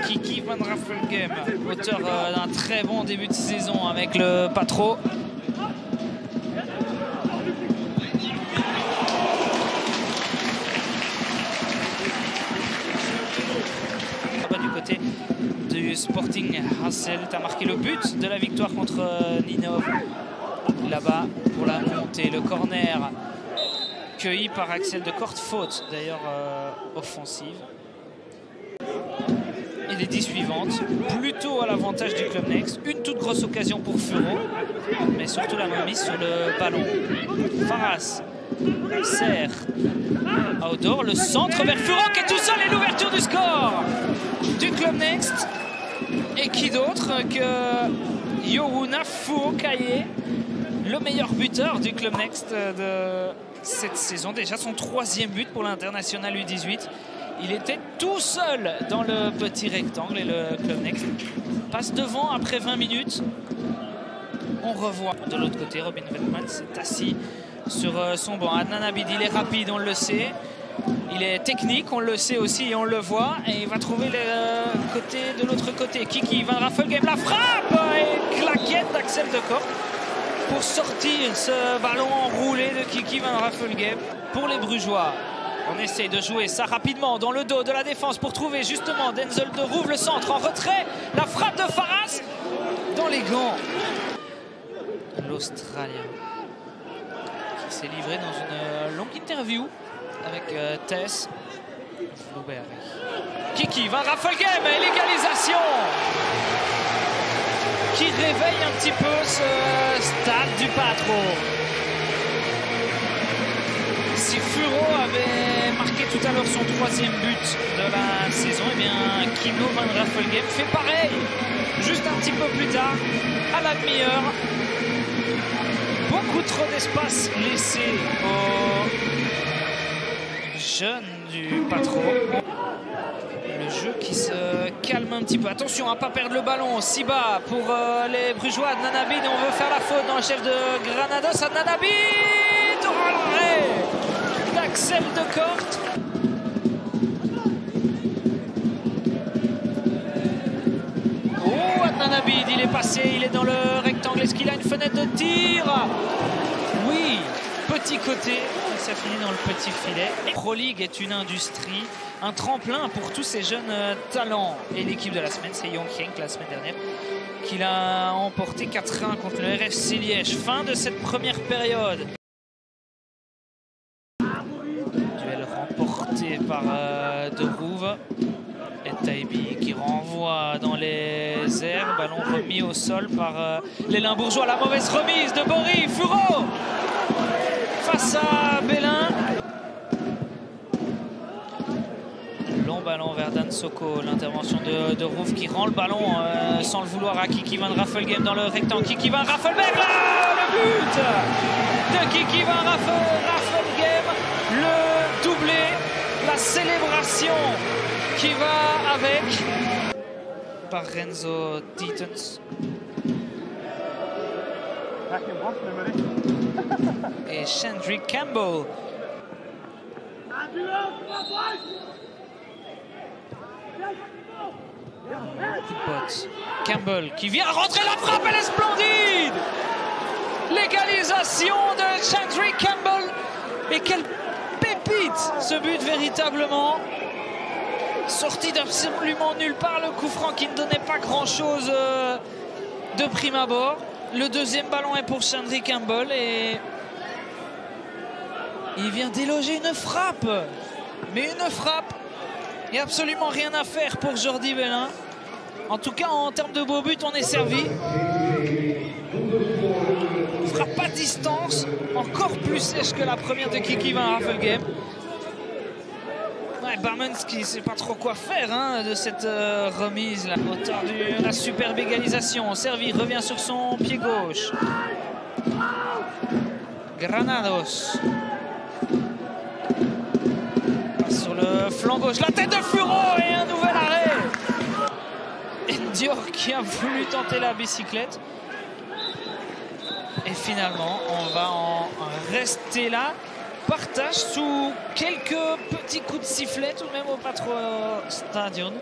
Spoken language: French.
Kiki Van Raffelgem, auteur d'un très bon début de saison avec le Patro. Du côté du Sporting Hasselt a marqué le but de la victoire contre Ninov. Là-bas pour la montée, le corner cueilli par Axel de Kort, faute d'ailleurs offensive. Et les 10 suivantes, plutôt à l'avantage du Club Next. Une toute grosse occasion pour Furo, mais surtout la remise sur le ballon. Faras sert outdoor, le centre vers Furo qui est tout seul et l'ouverture du score du Club Next. Et qui d'autre que Yoruna Fuokaye, le meilleur buteur du Club Next de cette saison. Déjà son 3e but pour l'international U18. Il était tout seul dans le petit rectangle et le Club Next passe devant après 20 minutes. On revoit de l'autre côté, Robin Veltman s'est assis sur son banc. Adnan Abid, il est rapide, on le sait. Il est technique, on le sait aussi et on le voit. Et il va trouver le côté de l'autre côté. Kiki Van Raffelgem, la frappe et claquette d'Axel de Kort pour sortir ce ballon enroulé de Kiki Van Raffelgem. Pour les Brugeois, on essaye de jouer ça rapidement dans le dos de la défense pour trouver justement Denzel de Rouve, le centre en retrait. La frappe de Faras dans les gants. L'Australien qui s'est livré dans une longue interview avec Tess Flouberg. Kiki Van Raffelgem, l'égalisation qui réveille un petit peu ce stade du Patro. Si Furo avait marqué tout à l'heure son 3e but de la saison, et bien Kino Van Raffelgem fait pareil, juste un petit peu plus tard, à la demi-heure. Beaucoup trop d'espace laissé aux jeunes du Patro. Le jeu qui se calme un petit peu. Attention à ne pas perdre le ballon si bas pour les Brugeois. Adnan Abid, on veut faire la faute dans le chef de Granados. Adnan Abid, oh, l'arrêt d'Axel de Kort. Oh, Adnan Abid, il est passé, il est dans le rectangle. Est-ce qu'il a une fenêtre de tir? Oui, petit côté, et ça finit dans le petit filet. Pro League est une industrie, un tremplin pour tous ces jeunes talents. Et l'équipe de la semaine, c'est Yonghyeng la semaine dernière, qui l'a emporté 4-1 contre le RFC Liège. Fin de cette première période. Duel remporté par De Rouve. Et Taibi qui renvoie dans les airs. Ballon remis au sol par les Limbourgeois. La mauvaise remise de Boris Furo face à Bélin. Long ballon vers Dan Soko. L'intervention de Rouve qui rend le ballon sans le vouloir à Kiki Van Raffelgem dans le rectangle. Kiki Van Raffelgem, là, le but de Kiki Van Raffelgem. Le doublé, la célébration qui va avec par Renzo Dietens et Chandrick Campbell. Coup de botte. Campbell qui vient rentrer, la frappe, elle est splendide. L'égalisation de Chandrick Campbell. Et quelle pépite ce but véritablement. Sorti d'absolument nulle part, le coup franc qui ne donnait pas grand-chose de prime abord. Le deuxième ballon est pour Chandrick Campbell et il vient déloger une frappe. Mais une frappe, il n'y a absolument rien à faire pour Jordi Bélin. En tout cas, en termes de beau but, on est servi. Frappe à distance, encore plus sèche que la première de Kiki Van Raffelgem. Ouais, Barmans qui ne sait pas trop quoi faire de cette remise là. Auteur de la superbe égalisation. Servi revient sur son pied gauche. Granados. Passe sur le flanc gauche. La tête de Furo et un nouvel arrêt. Dior qui a voulu tenter la bicyclette. Et finalement, on va en rester là. Partage sous quelques petits coups de sifflet tout de même au Patro Stadion.